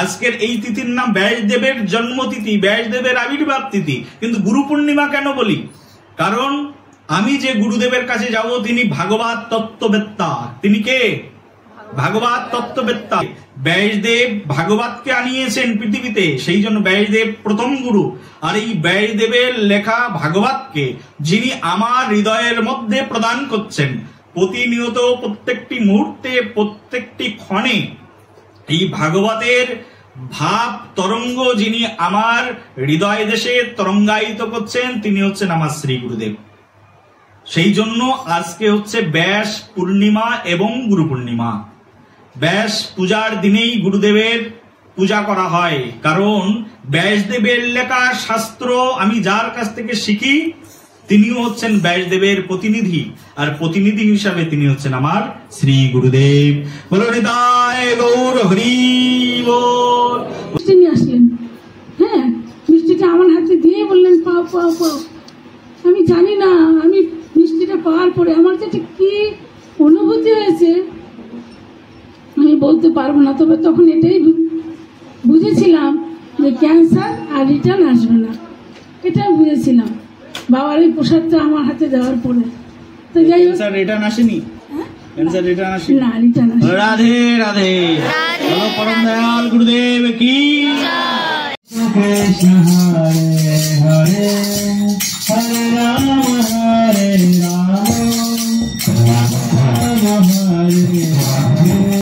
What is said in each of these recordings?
আজকের এই তিথির নাম ব্যাসদেবের জন্মতিথি, ব্যাসদেবের আবির্ভাব তিথি। কিন্তু গুরু পূর্ণিমা কেন বলি? কারণ আমি যে গুরুদেবের কাছে যাব তিনি ভাগবত তত্ত্ববেত্তা। তিনি কে? ভাগবত তত্ত্ববেত্তা। ব্যাসদেব ভাগবতকে আনিয়েছেন পৃথিবীতে, সেই জন্য ব্যাসদেব প্রথম গুরু। আর এই ব্যাসদেবের লেখা ভাগবতকে যিনি আমার হৃদয়ের মধ্যে প্রদান করছেন, প্রতিনিয়ত প্রত্যেকটি মুহূর্তে প্রত্যেকটি ক্ষণে এই ভাগবতের ভাব তরঙ্গ যিনি আমার হৃদয় দেশে তরঙ্গায়িত করছেন, তিনি হচ্ছেন আমার শ্রী গুরুদেব। সেই জন্য আজকে হচ্ছে ব্যাস পূর্ণিমা এবং গুরু পূর্ণিমা। ব্যাস পূজার দিনেই গুরুদেবের পূজা করা হয়, কারণ ব্যাসদেবের লেখা শাস্ত্র আমি যার কাছ থেকে শিখি তিনিও হচ্ছেন ব্যাসদেবের প্রতিনিধি, আর প্রতিনিধি হিসাবে তিনি হচ্ছেন আমার শ্রী গুরুদেব। বলো নিতাই গৌর হরি বল। মিষ্টি নিয়ে আসলেন, হ্যাঁ, মিষ্টিটা আমার হাতে দিয়ে বললেন পাও পাও পাও। আমি জানি না, আমি মিষ্টিটা পাওয়ার পরে আমার যেটা কি অনুভূতি হয়েছে আমি বলতে পারবো না। তবে তখন এটাই বুঝেছিলাম যে ক্যান্সার আর রিটার্ন আসবে না, এটা বুঝেছিলাম বাবার এই প্রসাদটা আমার হাতে দেওয়ার পরে। তো যাই হোক, রিটার্ন আসেনি, ক্যান্সার রিটার্ন আসেনি না, রিটার্ন আসেনি। রাধে রাধে, বলো পরম দয়াল গুরুদেব কি। কৃষ্ণ হরে হরে, হরে রাম হরে রাম,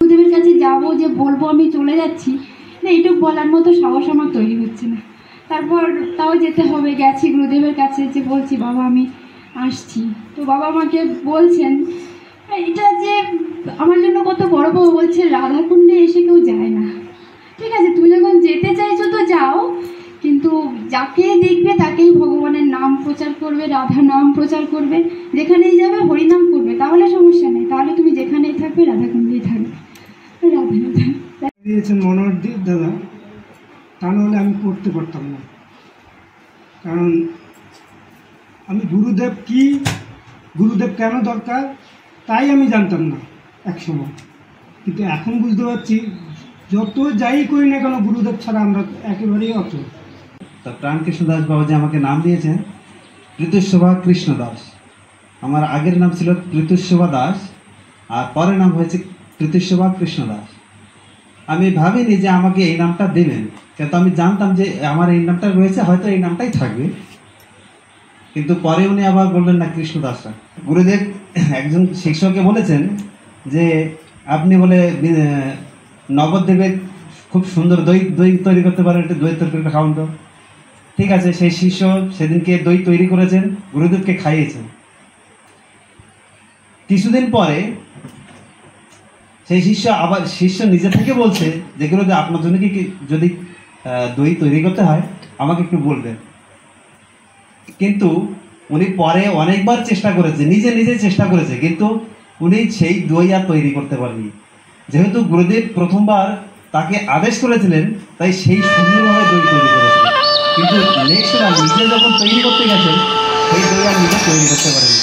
গুরুদেবের কাছে যাবো যে বলবো আমি চলে যাচ্ছি না, এইটুকু বলার মতো সাহস আমার তৈরি হচ্ছে না। তারপর তাও যেতে হবে, গেছি গুরুদেবের কাছে, যে বলছি বাবা আমি আসছি। তো বাবা আমাকে বলছেন এটা যে আমার জন্য কত বড় পাওয়া, বলছে রাধাকুণ্ডে এসে কেউ যায় না। ঠিক আছে, তুমি যখন যেতে চাইছো তো যাও, কিন্তু যাকে দেখবে তাকেই ভগবানের নাম প্রচার করবে, রাধা নাম প্রচার করবে, যেখানেই যাবে হরিনাম করবে, তাহলে সমস্যা নেই। তাহলে তুমি যেখানেই থাকবে রাধাকুণ্ডেই থাকবে। রাধা রাধা দিয়েছেন মনোহর দাদা, তা নাহলে আমি করতে পারতাম না। কারণ আমি গুরুদেব কি, গুরুদেব কেন দরকার তাই আমি জানতাম না একসময়, কিন্তু এখন বুঝতে পারছি যত যাই করি না কেন গুরুদেব ছাড়া আমরা একেবারেই অচল। তা প্রাণকৃষ্ণ দাস বাবাজি আমাকে নাম দিয়েছেন প্রীতুশোভা কৃষ্ণ দাস। আমার আগের নাম ছিল প্রীতুশোভা দাস, আর পরের নাম হয়েছে প্রীতুশোভা কৃষ্ণ দাস। আমি ভাবিনি যে আমাকে এই নামটা দেবেন, কিন্তু আমি জানতাম যে আমার এই নামটা রয়েছে, হয়তো এই নামটাই থাকবে। কিন্তু পরে উনি আবার বললেন না কৃষ্ণ দাসটা। গুরুদেব একজন শিক্ষককে বলেছেন যে আপনি বলে নবদ্বীপের খুব সুন্দর দই দই তৈরি করতে পারেন, একটু দই তরকারিটা খাওয়ান তো। ঠিক আছে, সেই শিষ্য সেদিনকে দই তৈরি করেছেন, গুরুদেবকে খাইয়েছেন। কিছুদিন পরে সেই শিষ্য নিজে থেকে বলছে যে গুরুদেব আপনার জন্য কি যদি দই তৈরি করতে হয় আমাকে একটু বলবেন। কিন্তু উনি পরে অনেকবার চেষ্টা করেছে, নিজে চেষ্টা করেছে, কিন্তু উনি সেই দই আর তৈরি করতে পারেনি। যেহেতু গুরুদেব প্রথমবার তাকে আদেশ করেছিলেন, তাই সেই সুন্দরভাবে দই তৈরি করেছিলেন। কিন্তু নেক্সট বার নিজে যখন তৈরি করতে গেছেন, সেই দই আর নিজে তৈরি করতে পারেনি।